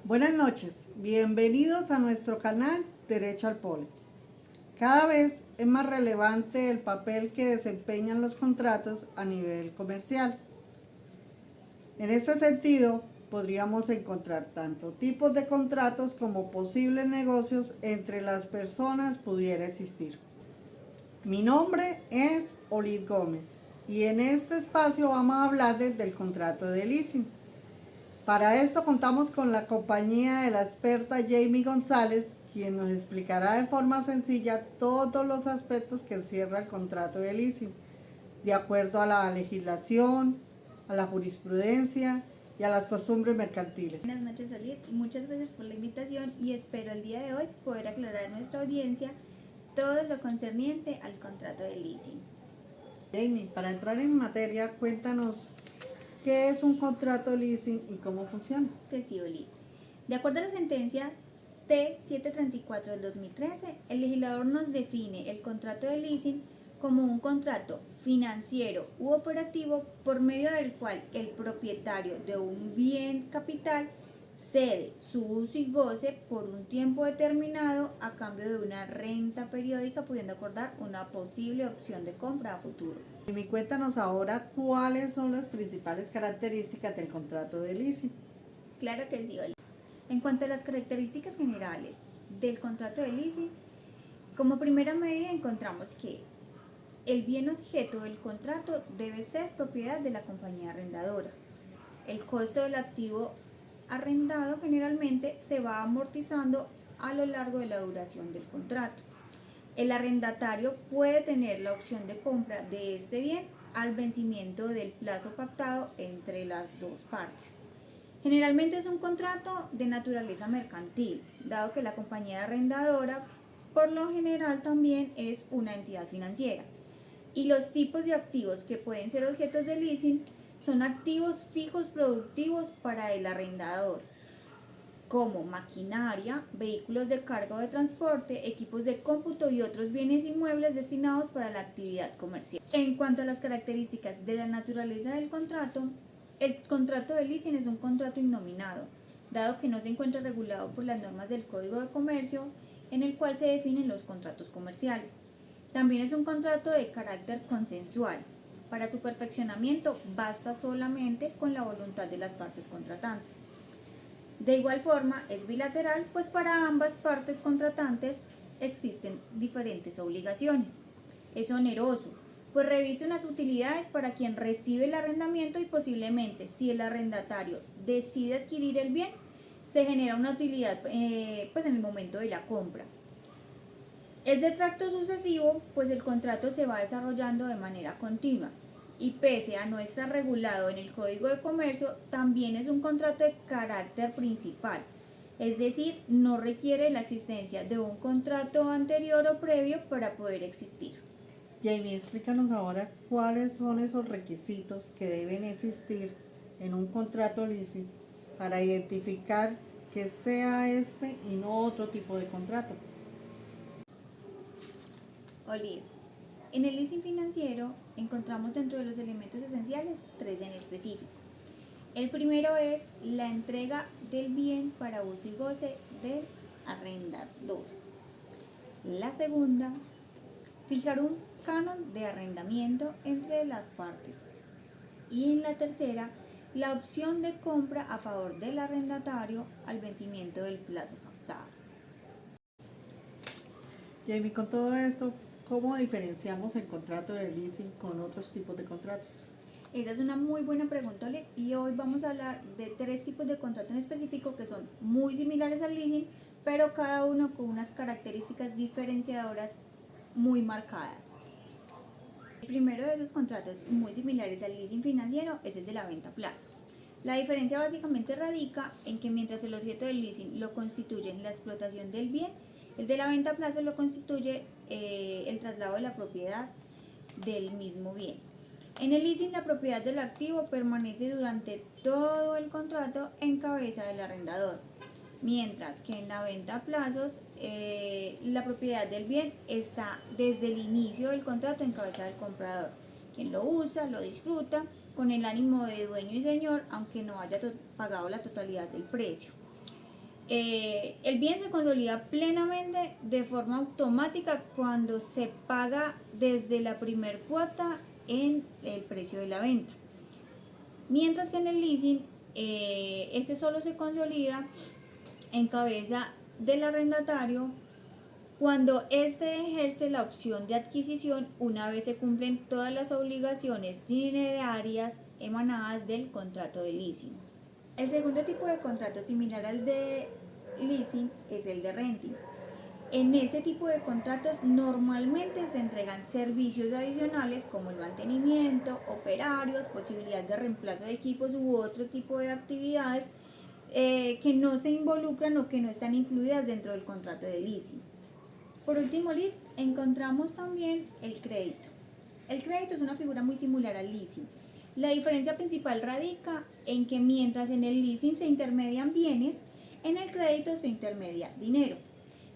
Buenas noches, bienvenidos a nuestro canal Derecho al Pole. Cada vez es más relevante el papel que desempeñan los contratos a nivel comercial. En este sentido, podríamos encontrar tanto tipos de contratos como posibles negocios entre las personas pudiera existir. Mi nombre es Olid Gómez y en este espacio vamos a hablar del contrato de leasing. Para esto contamos con la compañía de la experta Jamie González, quien nos explicará de forma sencilla todos los aspectos que encierra el contrato de leasing, de acuerdo a la legislación, a la jurisprudencia y a las costumbres mercantiles. Buenas noches, Olid, y muchas gracias por la invitación y espero el día de hoy poder aclarar a nuestra audiencia todo lo concerniente al contrato de leasing. Jamie, para entrar en materia, cuéntanos ¿qué es un contrato de leasing y cómo funciona? Que sí, Olid. De acuerdo a la sentencia T734 del 2013, el legislador nos define el contrato de leasing como un contrato financiero u operativo por medio del cual el propietario de un bien capital cede su uso y goce por un tiempo determinado a cambio de una renta periódica, pudiendo acordar una posible opción de compra a futuro. Y cuéntanos ahora cuáles son las principales características del contrato de leasing. Claro que sí, Oli. En cuanto a las características generales del contrato de leasing, como primera medida encontramos que el bien objeto del contrato debe ser propiedad de la compañía arrendadora. El costo del activo arrendado generalmente se va amortizando a lo largo de la duración del contrato. El arrendatario puede tener la opción de compra de este bien al vencimiento del plazo pactado entre las dos partes. Generalmente es un contrato de naturaleza mercantil, dado que la compañía arrendadora por lo general también es una entidad financiera. Y los tipos de activos que pueden ser objetos de leasing son activos fijos productivos para el arrendador, como maquinaria, vehículos de carga o de transporte, equipos de cómputo y otros bienes inmuebles destinados para la actividad comercial. En cuanto a las características de la naturaleza del contrato, el contrato de leasing es un contrato innominado, dado que no se encuentra regulado por las normas del Código de Comercio, en el cual se definen los contratos comerciales. También es un contrato de carácter consensual. Para su perfeccionamiento basta solamente con la voluntad de las partes contratantes. De igual forma es bilateral, pues para ambas partes contratantes existen diferentes obligaciones. Es oneroso, pues reviste unas utilidades para quien recibe el arrendamiento y posiblemente, si el arrendatario decide adquirir el bien, se genera una utilidad en el momento de la compra. Es de tracto sucesivo, pues el contrato se va desarrollando de manera continua y pese a no estar regulado en el Código de Comercio, también es un contrato de carácter principal, es decir, no requiere la existencia de un contrato anterior o previo para poder existir. Jamie, explícanos ahora cuáles son esos requisitos que deben existir en un contrato leasing para identificar que sea este y no otro tipo de contrato. Olid. En el leasing financiero encontramos dentro de los elementos esenciales tres en específico. El primero es la entrega del bien para uso y goce del arrendador. La segunda, fijar un canon de arrendamiento entre las partes. Y en la tercera, la opción de compra a favor del arrendatario al vencimiento del plazo pactado. Jamie, con todo esto, ¿cómo diferenciamos el contrato de leasing con otros tipos de contratos? Esa es una muy buena pregunta, Oled, y hoy vamos a hablar de tres tipos de contrato en específico que son muy similares al leasing, pero cada uno con unas características diferenciadoras muy marcadas. El primero de esos contratos muy similares al leasing financiero es el de la venta a plazos. La diferencia básicamente radica en que mientras el objeto del leasing lo constituye la explotación del bien, el de la venta a plazo lo constituye el traslado de la propiedad del mismo bien. En el leasing la propiedad del activo permanece durante todo el contrato en cabeza del arrendador, mientras que en la venta a plazos la propiedad del bien está desde el inicio del contrato en cabeza del comprador, quien lo usa, lo disfruta con el ánimo de dueño y señor, aunque no haya pagado la totalidad del precio. El bien se consolida plenamente de forma automática cuando se paga desde la primer cuota en el precio de la venta. Mientras que en el leasing, ese solo se consolida en cabeza del arrendatario cuando éste ejerce la opción de adquisición una vez se cumplen todas las obligaciones dinerarias emanadas del contrato de leasing. El segundo tipo de contrato similar al de leasing es el de renting. En este tipo de contratos normalmente se entregan servicios adicionales como el mantenimiento, operarios, posibilidad de reemplazo de equipos u otro tipo de actividades que no se involucran o que no están incluidas dentro del contrato de leasing. Por último, encontramos también el crédito. El crédito es una figura muy similar al leasing. La diferencia principal radica en que mientras en el leasing se intermedian bienes, en el crédito se intermedia dinero.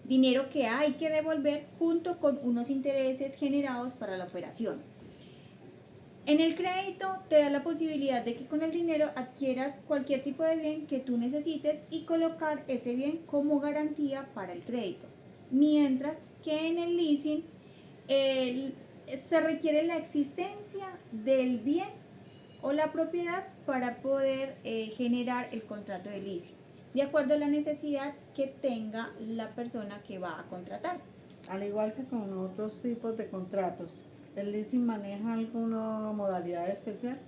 Dinero que hay que devolver junto con unos intereses generados para la operación. En el crédito te da la posibilidad de que con el dinero adquieras cualquier tipo de bien que tú necesites y colocar ese bien como garantía para el crédito. Mientras que en el leasing se requiere la existencia del bien o la propiedad para poder generar el contrato de leasing, de acuerdo a la necesidad que tenga la persona que va a contratar. Al igual que con otros tipos de contratos, ¿el leasing maneja alguna modalidad especial?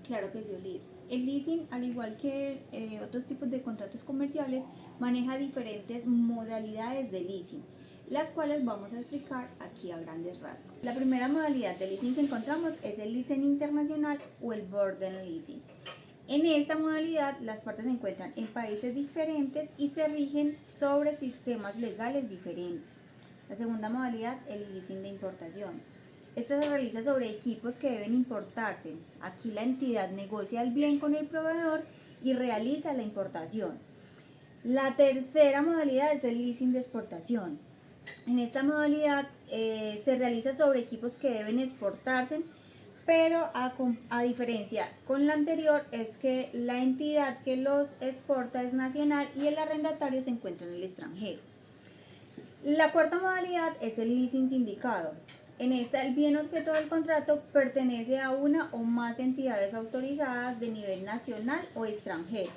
Claro que sí, Olid. El leasing, al igual que otros tipos de contratos comerciales, maneja diferentes modalidades de leasing, las cuales vamos a explicar aquí a grandes rasgos. La primera modalidad de leasing que encontramos es el leasing internacional o el burden leasing. En esta modalidad, las partes se encuentran en países diferentes y se rigen sobre sistemas legales diferentes. La segunda modalidad, el leasing de importación. Esta se realiza sobre equipos que deben importarse. Aquí la entidad negocia el bien con el proveedor y realiza la importación. La tercera modalidad es el leasing de exportación. En esta modalidad se realiza sobre equipos que deben exportarse, pero a diferencia con la anterior es que la entidad que los exporta es nacional y el arrendatario se encuentra en el extranjero. La cuarta modalidad es el leasing sindicado. En esta, el bien objeto del contrato pertenece a una o más entidades autorizadas de nivel nacional o extranjero.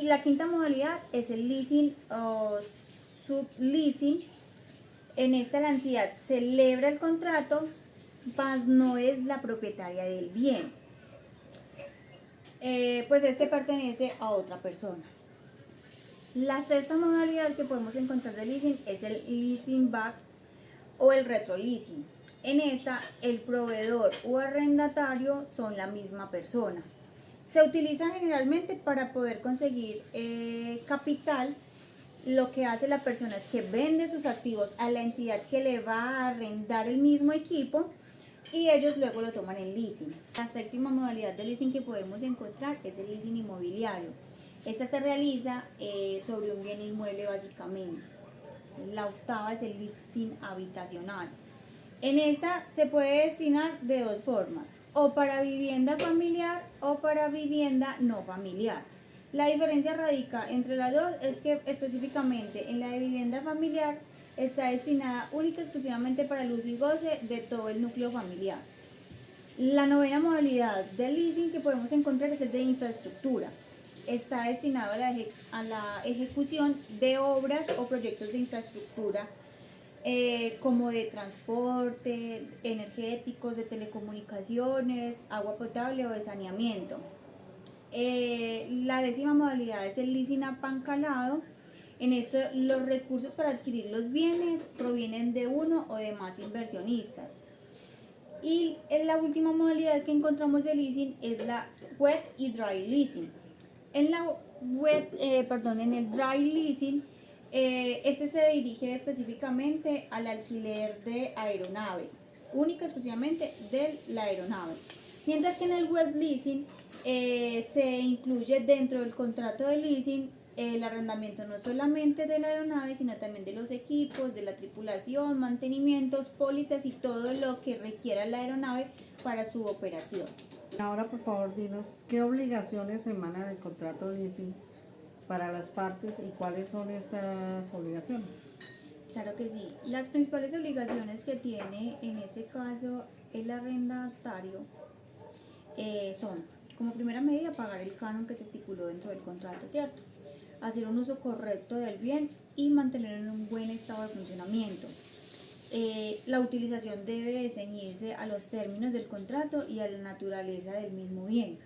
La quinta modalidad es el leasing o subleasing. En esta, la entidad celebra el contrato, mas no es la propietaria del bien, pues este pertenece a otra persona. La sexta modalidad que podemos encontrar de leasing es el leasing back o el retroleasing. En esta, el proveedor o arrendatario son la misma persona. Se utiliza generalmente para poder conseguir capital. Lo que hace la persona es que vende sus activos a la entidad que le va a arrendar el mismo equipo y ellos luego lo toman en leasing. La séptima modalidad de leasing que podemos encontrar es el leasing inmobiliario. Esta se realiza sobre un bien inmueble básicamente. La octava es el leasing habitacional. En esta se puede destinar de dos formas, o para vivienda familiar o para vivienda no familiar. La diferencia radica entre las dos es que específicamente en la de vivienda familiar está destinada única y exclusivamente para el uso y goce de todo el núcleo familiar. La novena modalidad de leasing que podemos encontrar es el de infraestructura. Está destinado a la ejecución de obras o proyectos de infraestructura como de transporte, energéticos, de telecomunicaciones, agua potable o de saneamiento. La décima modalidad es el leasing apancalado. En esto, los recursos para adquirir los bienes provienen de uno o de más inversionistas. Y en la última modalidad que encontramos de leasing es la wet y dry leasing. En el dry leasing, este se dirige específicamente al alquiler de aeronaves, única y exclusivamente de la aeronave. Mientras que en el wet leasing se incluye dentro del contrato de leasing el arrendamiento no solamente de la aeronave, sino también de los equipos, de la tripulación, mantenimientos, pólizas y todo lo que requiera la aeronave para su operación. Ahora, por favor, dinos, ¿qué obligaciones emanan del contrato de leasing? para las partes y cuáles son estas obligaciones. Claro que sí. Las principales obligaciones que tiene en este caso el arrendatario son, como primera medida, pagar el canon que se estipuló dentro del contrato, ¿cierto? Hacer un uso correcto del bien y mantenerlo en un buen estado de funcionamiento. La utilización debe ceñirse a los términos del contrato y a la naturaleza del mismo bien.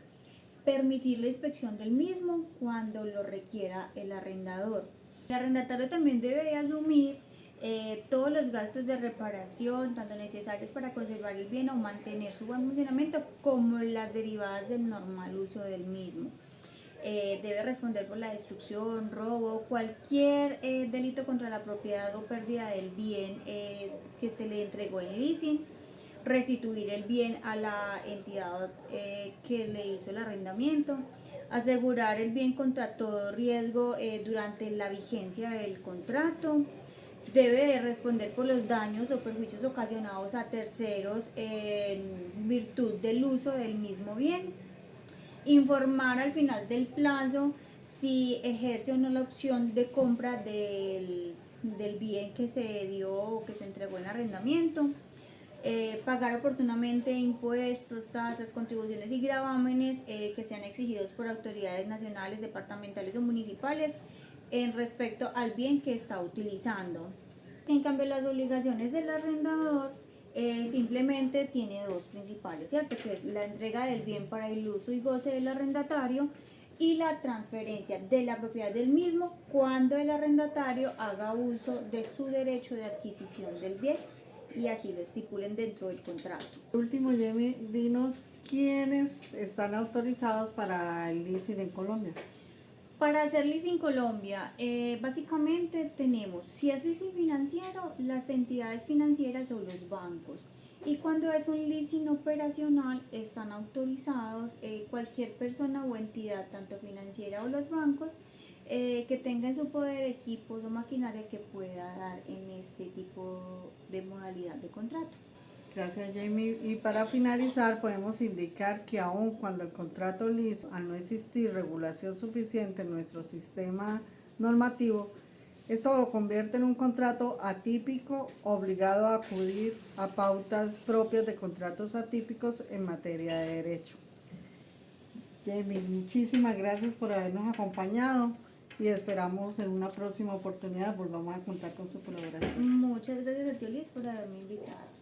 Permitir la inspección del mismo cuando lo requiera el arrendador. El arrendatario también debe asumir todos los gastos de reparación, tanto necesarios para conservar el bien o mantener su buen funcionamiento, como las derivadas del normal uso del mismo. Debe responder por la destrucción, robo, cualquier delito contra la propiedad o pérdida del bien que se le entregó en leasing, restituir el bien a la entidad que le hizo el arrendamiento, asegurar el bien contra todo riesgo durante la vigencia del contrato, debe de responder por los daños o perjuicios ocasionados a terceros en virtud del uso del mismo bien, informar al final del plazo si ejerce o no la opción de compra del bien que se dio o que se entregó en arrendamiento, pagar oportunamente impuestos, tasas, contribuciones y gravámenes que sean exigidos por autoridades nacionales, departamentales o municipales en respecto al bien que está utilizando. En cambio, las obligaciones del arrendador simplemente tiene dos principales, ¿cierto? Que es la entrega del bien para el uso y goce del arrendatario y la transferencia de la propiedad del mismo cuando el arrendatario haga uso de su derecho de adquisición del bien y así lo estipulen dentro del contrato. Por último, Jamie, dinos quiénes están autorizados para el leasing en Colombia. Para hacer leasing Colombia, básicamente tenemos, si es leasing financiero, las entidades financieras o los bancos. Y cuando es un leasing operacional, están autorizados cualquier persona o entidad, tanto financiera o los bancos, que tenga en su poder equipos o maquinaria que pueda dar en este tipo de modalidad de contrato. Gracias, Jamie. Y para finalizar, podemos indicar que aun cuando el contrato lease, al no existir regulación suficiente en nuestro sistema normativo, esto lo convierte en un contrato atípico, obligado a acudir a pautas propias de contratos atípicos en materia de derecho. Jamie, muchísimas gracias por habernos acompañado y esperamos en una próxima oportunidad volvamos a contar con su colaboración. Muchas gracias a ti, Oliet, por haberme invitado.